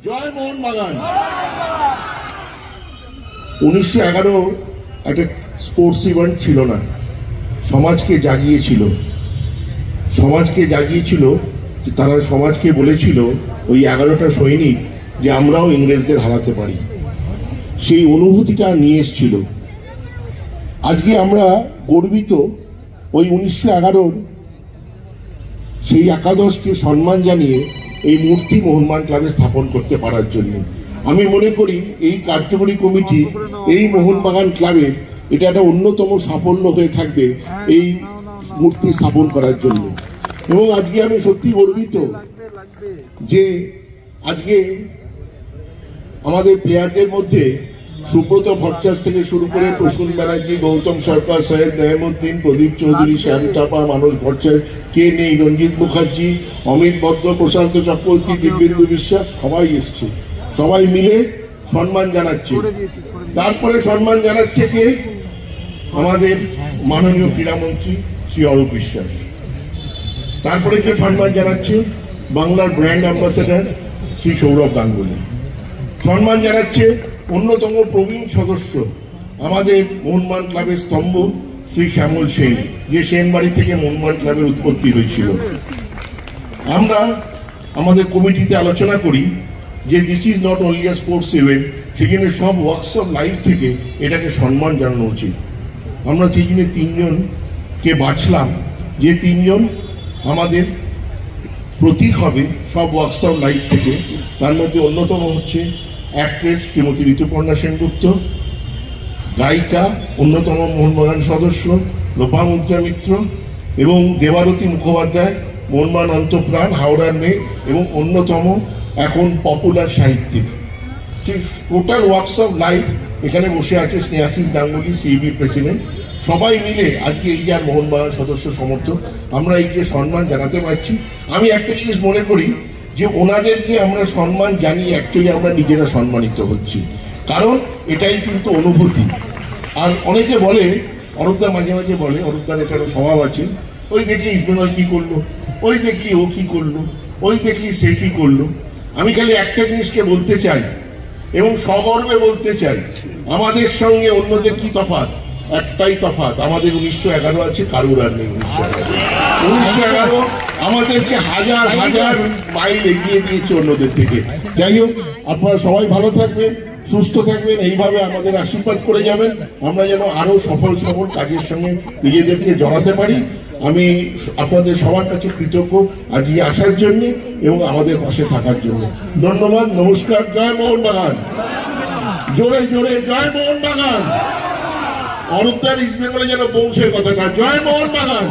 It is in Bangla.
জয় মোহনবাগান। 1911 একটা স্পোর্টস ইভেন্ট ছিল না, সমাজকে জাগিয়েছিল। তারা সমাজকে বলেছিল ওই 11টা সৈনিক যে আমরাও ইংরেজদের হারাতে পারি, সেই অনুভূতিটা নিয়ে এসেছিল। আজকে আমরা গর্বিত ওই 1911 সেই একাদশকে সম্মান জানিয়ে এই মূর্তি মোহনবাগান ক্লাবে স্থাপন করতে পারার জন্য। আমি মনে করি এই কার্যকরী কমিটি এই মোহনবাগান ক্লাবের এটা একটা অন্যতম সাফল্য হয়ে থাকবে এই মূর্তি স্থাপন করার জন্য। এবং আজকে আমি সত্যি গর্বিত যে আজকে আমাদের প্লেয়ারদের মধ্যে সুব্রত ভট্টাচার্য থেকে শুরু করে প্রসূন ব্যানার্জি, গৌতম সরকার, সৈয়দ নেহমুদ্দিন, প্রদীপ চৌধুরী, শ্যাম চাপা, মানস ভট্টাচার্য, কে নেই, রঞ্জিত মুখার্জি, অমিত বদ্র, প্রশান্ত চক্রবর্তী, দিব্যেন্দু বিশ্বাস, সবাই এসছে, সবাই মিলে সম্মান জানাচ্ছে। তারপরে সম্মান জানাচ্ছে কে? আমাদের মাননীয় ক্রীড়ামন্ত্রী শ্রী অরূপ বিশ্বাস। তারপরে কে সম্মান জানাচ্ছে? বাংলার ব্র্যান্ড অ্যাম্বাসেডর শ্রী সৌরভ গাঙ্গুলি। সম্মান জানাচ্ছে অন্যতম প্রবীণ সদস্য আমাদের মোহনবাগান ক্লাবের স্তম্ভ শ্রী শ্যামল সেন, যে সেনবাড়ি থেকে মোহনবাগান ক্লাবের উৎপত্তি হয়েছিল। আমরা আমাদের কমিটিতে আলোচনা করি যে this is not only a sports event, সেই জন্য সব ওয়ার্কস অফ লাইফ থেকে এটাকে সম্মান জানানো উচিত। আমরা সেই জন্য 3 জনকে বাছলাম, যে 3 জন আমাদের প্রতীক হবে সব ওয়ার্কস অফ লাইফ থেকে। তার মধ্যে অন্যতম হচ্ছে অ্যাক্ট্রেস শ্রীমতী ঋতুপর্ণা সেনগুপ্ত, গায়িকা অন্যতম মোহনবাগান সদস্য লোপামুদ্রা মিত্র, এবং দেবারতী মুখোপাধ্যায়, মোহনবাগান অন্তঃপ্রাণ, হাওড়ার মেয়ে এবং অন্যতম এখন পপুলার সাহিত্যিক। সেই টোটাল ওয়ার্কস অফ লাইফ এখানে বসে আছে। স্নেহাশিস গাঙ্গুলি, সিইবি প্রেসিডেন্ট, সবাই মিলে আজকে এই যে মোহনবাগান সদস্য সমর্থক আমরা এই যে সম্মান জানাতে পারছি। আমি একটা জিনিস মনে করি যে ওনাদেরকে আমরা সম্মান জানিয়ে অ্যাকচুয়ালি আমরা নিজেরা সম্মানিত হচ্ছি, কারণ এটাই কিন্তু অনুভূতি। আর অনেকে বলে, অরূপদা মাঝে মাঝে বলে, অরূপদার একটা স্বভাব আছে, ওই দেখি ইস্টবেঙ্গল কি করলো, ওই দেখি ও কি করলো, ওই দেখি সে কি করলো। আমি খালি একটা জিনিসকে বলতে চাই এবং সগর্বে বলতে চাই, আমাদের সঙ্গে অন্যদের কি তফাৎ? একটাই তফাৎ, আমাদের 1911 আছে, কারুর আর নেই 1911। আমাদেরকে হাজার হাজার মাইল এগিয়ে দিয়েছে অন্যদের থেকে। যাই হোক, আপনারা সবাই ভালো থাকবেন, সুস্থ থাকবেন, এইভাবে আমাদের আশীর্বাদ করে যাবেন, আমরা যেন আরো সফল কাজের সঙ্গে নিজেদেরকে জড়াতে পারি। আমি আপনাদের সবার কাছে কৃতজ্ঞ আজকে আসার জন্য এবং আমাদের পাশে থাকার জন্য। ধন্যবাদ, নমস্কার। জয় মোহনবাগান, জোরে জোরে জয় মোহনবাগান। অরূপদার ইস্টবেঙ্গলে যেন পৌঁছে কথাটা, জয় মোহনবাগান।